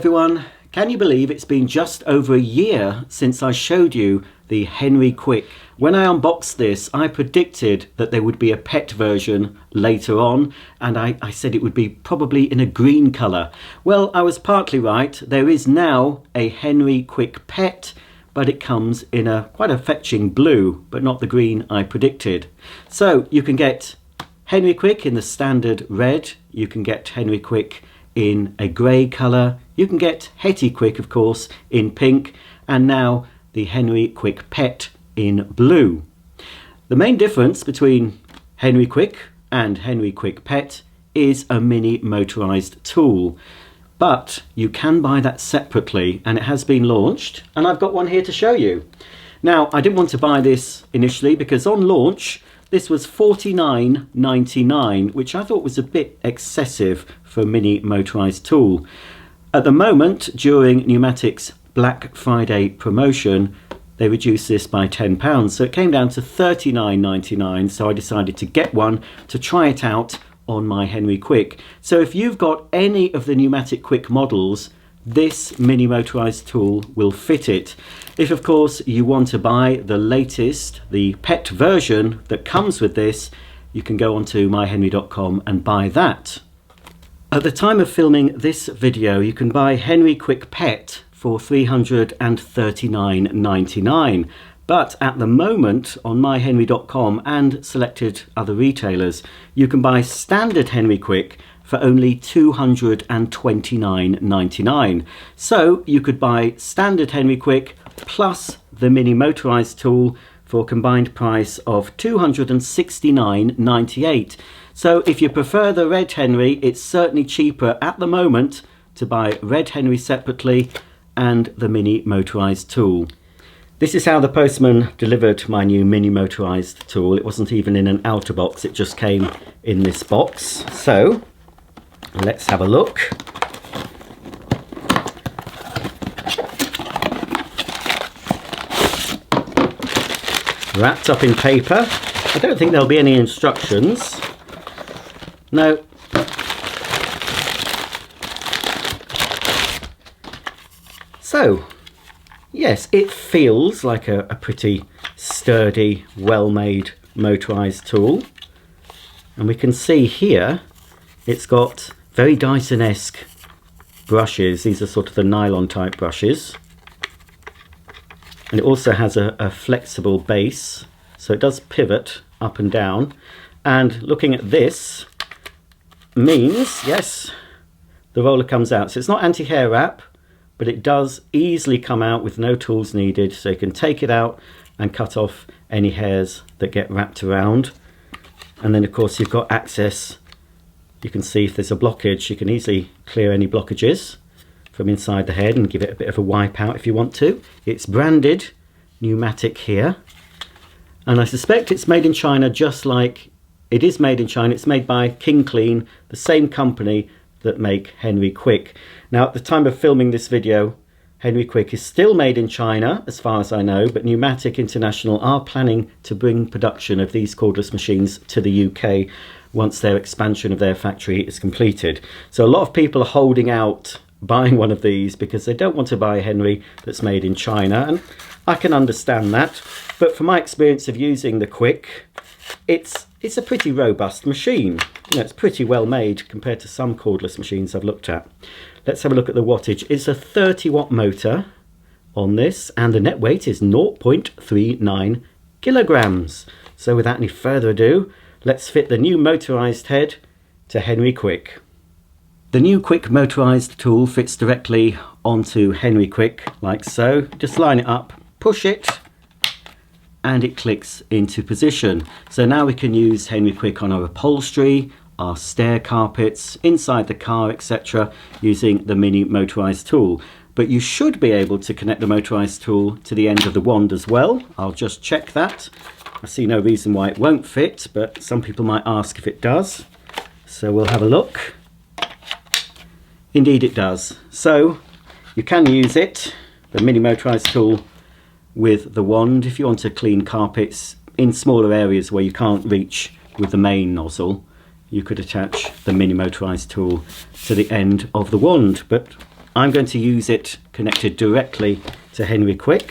everyone, can you believe it's been just over a year since I showed you the Henry Quick? When I unboxed this, I predicted that there would be a pet version later on, and I said it would be probably in a green colour. Well, I was partly right. There is now a Henry Quick Pet, but it comes in a quite a fetching blue, but not the green I predicted. So you can get Henry Quick in the standard red, you can get Henry Quick in a grey colour, you can get Hetty Quick of course in pink, and now the Henry Quick Pet in blue. The main difference between Henry Quick and Henry Quick Pet is a mini motorised tool, but you can buy that separately and it has been launched, and I've got one here to show you. Now, I didn't want to buy this initially because on launch this was $49.99, which I thought was a bit excessive for a mini motorised tool. At the moment, during Numatic's Black Friday promotion, they reduced this by £10, so it came down to $39.99, so I decided to get one to try it out on my Henry Quick. So if you've got any of the Numatic Quick models, this mini motorised tool will fit it. If of course you want to buy the latest, the pet version that comes with this, you can go onto myhenry.com and buy that. At the time of filming this video, you can buy Henry Quick Pet for $339.99, but at the moment on myhenry.com and selected other retailers, you can buy standard Henry Quick for only $229.99. So you could buy standard Henry Quick plus the mini motorised tool for a combined price of $269.98. So if you prefer the red Henry, it's certainly cheaper at the moment to buy red Henry separately and the mini motorised tool. This is how the postman delivered my new mini motorised tool. It wasn't even in an outer box, it just came in this box. So let's have a look. Wrapped up in paper. I don't think there'll be any instructions. No. So, yes, it feels like a pretty sturdy, well-made motorised tool. And we can see here it's got very Dyson-esque brushes. These are sort of the nylon type brushes. And it also has a flexible base, so it does pivot up and down. And looking at this means, yes, the roller comes out. So it's not anti-hair wrap, but it does easily come out with no tools needed. So you can take it out and cut off any hairs that get wrapped around. And then of course you've got access. You can see if there's a blockage, you can easily clear any blockages from inside the head and give it a bit of a wipe out if you want to. It's branded Numatic here, and I suspect it's made in China, just like it is made in China. It's made by King Clean, the same company that make Henry Quick. Now at the time of filming this video, Henry Quick is still made in China as far as I know, but Numatic International are planning to bring production of these cordless machines to the UK once their expansion of their factory is completed. So a lot of people are holding out buying one of these because they don't want to buy a Henry that's made in China, and I can understand that. But from my experience of using the Quick, it's a pretty robust machine. You know, it's pretty well made compared to some cordless machines I've looked at. Let's have a look at the wattage. It's a 30-watt motor on this, and the net weight is 0.39 kilograms. So without any further ado, let's fit the new motorised head to Henry Quick. The new Quick motorised tool fits directly onto Henry Quick like so. Just line it up, push it, and it clicks into position. So now we can use Henry Quick on our upholstery, our stair carpets, inside the car, etc., using the mini motorised tool. But you should be able to connect the motorised tool to the end of the wand as well. I'll just check that. I see no reason why it won't fit, but some people might ask if it does. So we'll have a look. Indeed it does. So you can use it, the mini motorised tool, with the wand if you want to clean carpets in smaller areas where you can't reach with the main nozzle. You could attach the mini motorised tool to the end of the wand, but I'm going to use it connected directly to Henry Quick.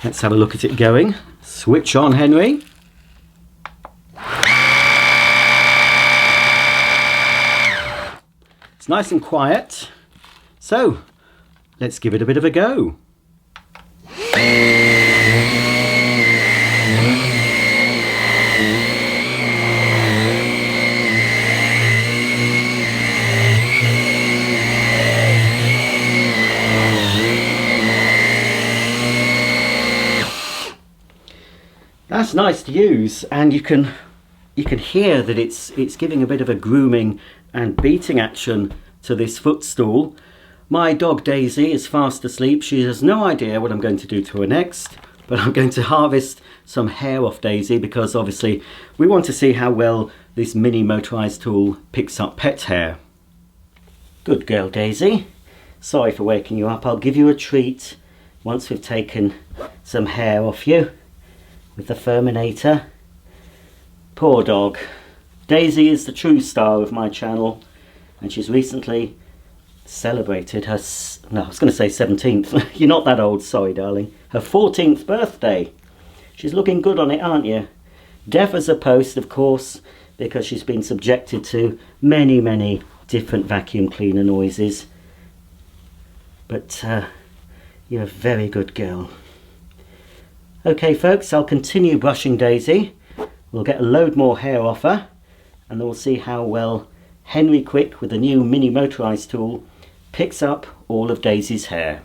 Let's have a look at it going. Switch on, Henry. It's nice and quiet. So, let's give it a bit of a go. That's nice to use, and you can hear that it's giving a bit of a grooming and beating action to this footstool. My dog Daisy is fast asleep. She has no idea what I'm going to do to her next, but I'm going to harvest some hair off Daisy because obviously we want to see how well this mini motorised tool picks up pet hair. Good girl, Daisy. Sorry for waking you up. I'll give you a treat once we've taken some hair off you with the Furminator. Poor dog. Daisy is the true star of my channel, and she's recently celebrated her, no, I was going to say 17th. You're not that old, sorry darling. Her 14th birthday. She's looking good on it, aren't you? Deaf as a post, of course, because she's been subjected to many different vacuum cleaner noises. But you're a very good girl. Okay folks, I'll continue brushing Daisy. We'll get a load more hair off her, and then we'll see how well Henry Quick with the new mini motorised tool picks up all of Daisy's hair.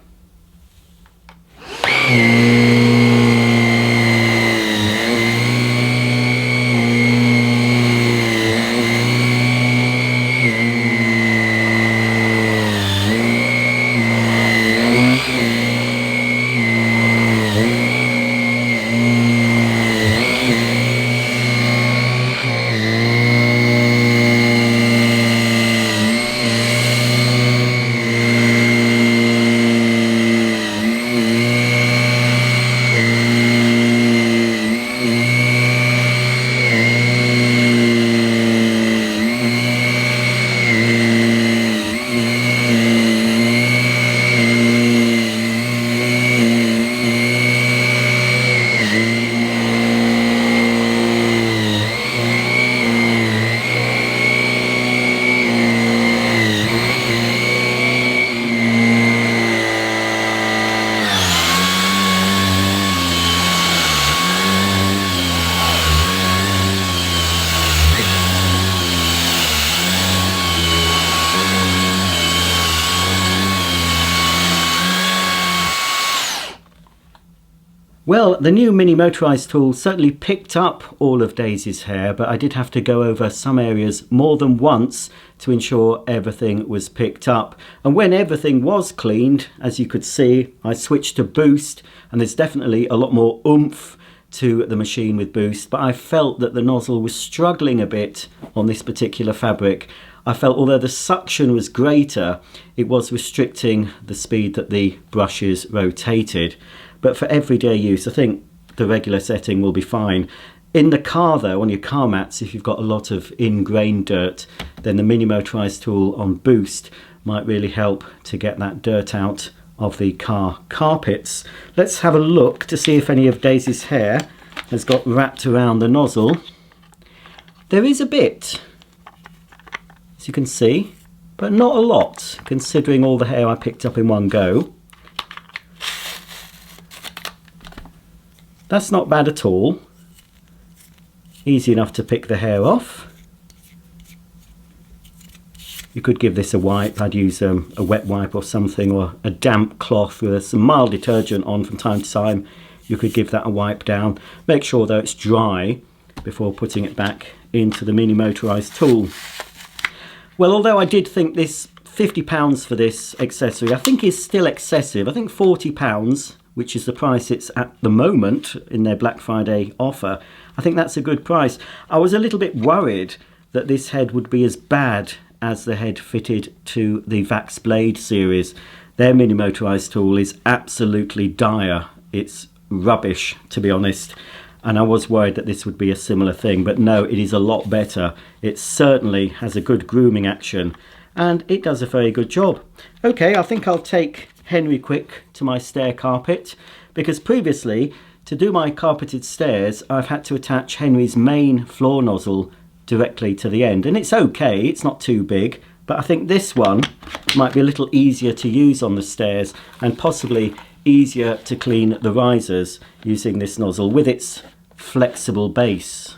Well, the new mini motorised tool certainly picked up all of Daisy's hair, but I did have to go over some areas more than once to ensure everything was picked up. And when everything was cleaned, as you could see, I switched to boost, and there's definitely a lot more oomph to the machine with boost, but I felt that the nozzle was struggling a bit on this particular fabric. I felt although the suction was greater, it was restricting the speed that the brushes rotated. But for everyday use, I think the regular setting will be fine. In the car though, on your car mats, if you've got a lot of ingrained dirt, then the mini motorised tool on boost might really help to get that dirt out of the car carpets. Let's have a look to see if any of Daisy's hair has got wrapped around the nozzle. There is a bit, as you can see, but not a lot, considering all the hair I picked up in one go. That's not bad at all. Easy enough to pick the hair off. You could give this a wipe. I'd use a wet wipe or something, or a damp cloth with some mild detergent on from time to time. You could give that a wipe down. Make sure though it's dry before putting it back into the mini motorised tool. Well, although I did think this £50 for this accessory, I think is still excessive. I think £40, which is the price it's at the moment in their Black Friday offer, I think that's a good price. I was a little bit worried that this head would be as bad as the head fitted to the Vax Blade series. Their mini motorised tool is absolutely dire. It's rubbish, to be honest. and I was worried that this would be a similar thing, but no, it is a lot better. It certainly has a good grooming action, and it does a very good job. Okay, I think I'll take Henry quick to my stair carpet, because previously, to do my carpeted stairs, I've had to attach Henry's main floor nozzle directly to the end, and it's okay, it's not too big, but I think this one might be a little easier to use on the stairs, and possibly easier to clean the risers using this nozzle with its flexible base.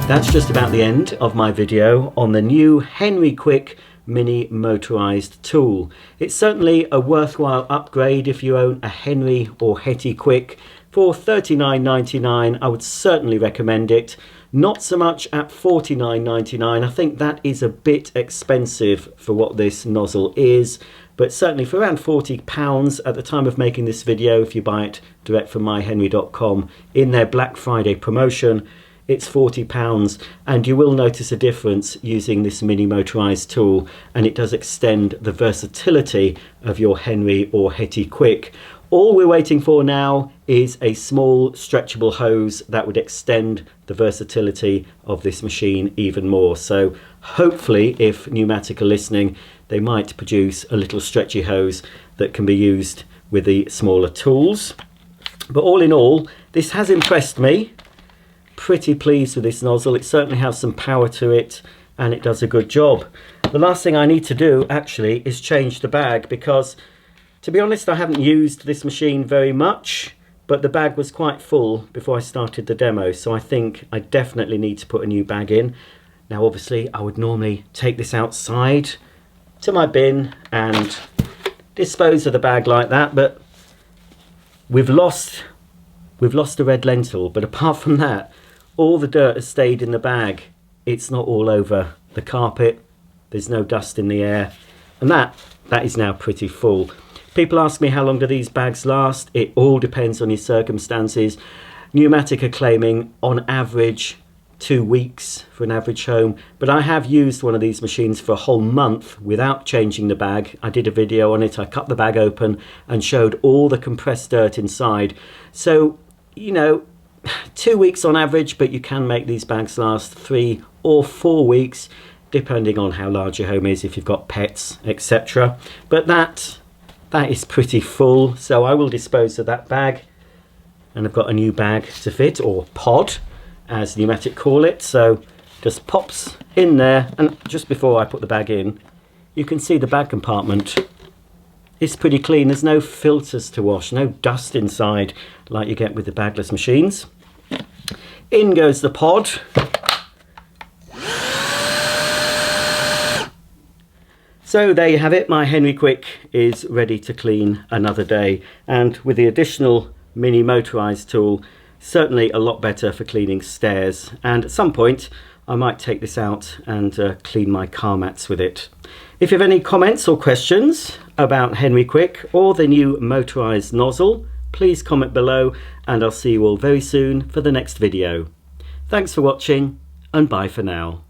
That's just about the end of my video on the new Henry Quick Mini Motorised tool. It's certainly a worthwhile upgrade if you own a Henry or Hetty Quick. For $39.99 I would certainly recommend it. Not so much at $49.99. I think that is a bit expensive for what this nozzle is, but certainly for around £40 at the time of making this video, if you buy it direct from myhenry.com in their Black Friday promotion, it's £40, and you will notice a difference using this Mini Motorised tool, and it does extend the versatility of your Henry or Hetty Quick. All we're waiting for now is a small stretchable hose that would extend the versatility of this machine even more. So hopefully, if Numatic are listening, they might produce a little stretchy hose that can be used with the smaller tools. But all in all, this has impressed me. Pretty pleased with this nozzle. It certainly has some power to it, and it does a good job. The last thing I need to do actually is change the bag, because to be honest I haven't used this machine very much, but the bag was quite full before I started the demo, so I think I definitely need to put a new bag in. Now obviously I would normally take this outside to my bin and dispose of the bag like that, but we've lost the red lentil, but apart from that, all the dirt has stayed in the bag. It's not all over the carpet, there's no dust in the air, and that is now pretty full. People ask me how long do these bags last. It all depends on your circumstances. Numatic are claiming on average 2 weeks for an average home, but I have used one of these machines for a whole month without changing the bag. I did a video on it. I cut the bag open and showed all the compressed dirt inside. So, you know, 2 weeks on average, but you can make these bags last 3 or 4 weeks depending on how large your home is, if you've got pets, etc. But that is pretty full, so I will dispose of that bag, and I've got a new bag to fit, or pod as Numatic call it. So just pops in there, and just before I put the bag in, you can see the bag compartment is pretty clean. There's no filters to wash, no dust inside like you get with the bagless machines. In goes the pod. So there you have it, my Henry Quick is ready to clean another day, and with the additional Mini Motorised tool, certainly a lot better for cleaning stairs, and at some point I might take this out and clean my car mats with it. If you have any comments or questions about Henry Quick or the new motorised nozzle, please comment below, and I'll see you all very soon for the next video. Thanks for watching, and bye for now.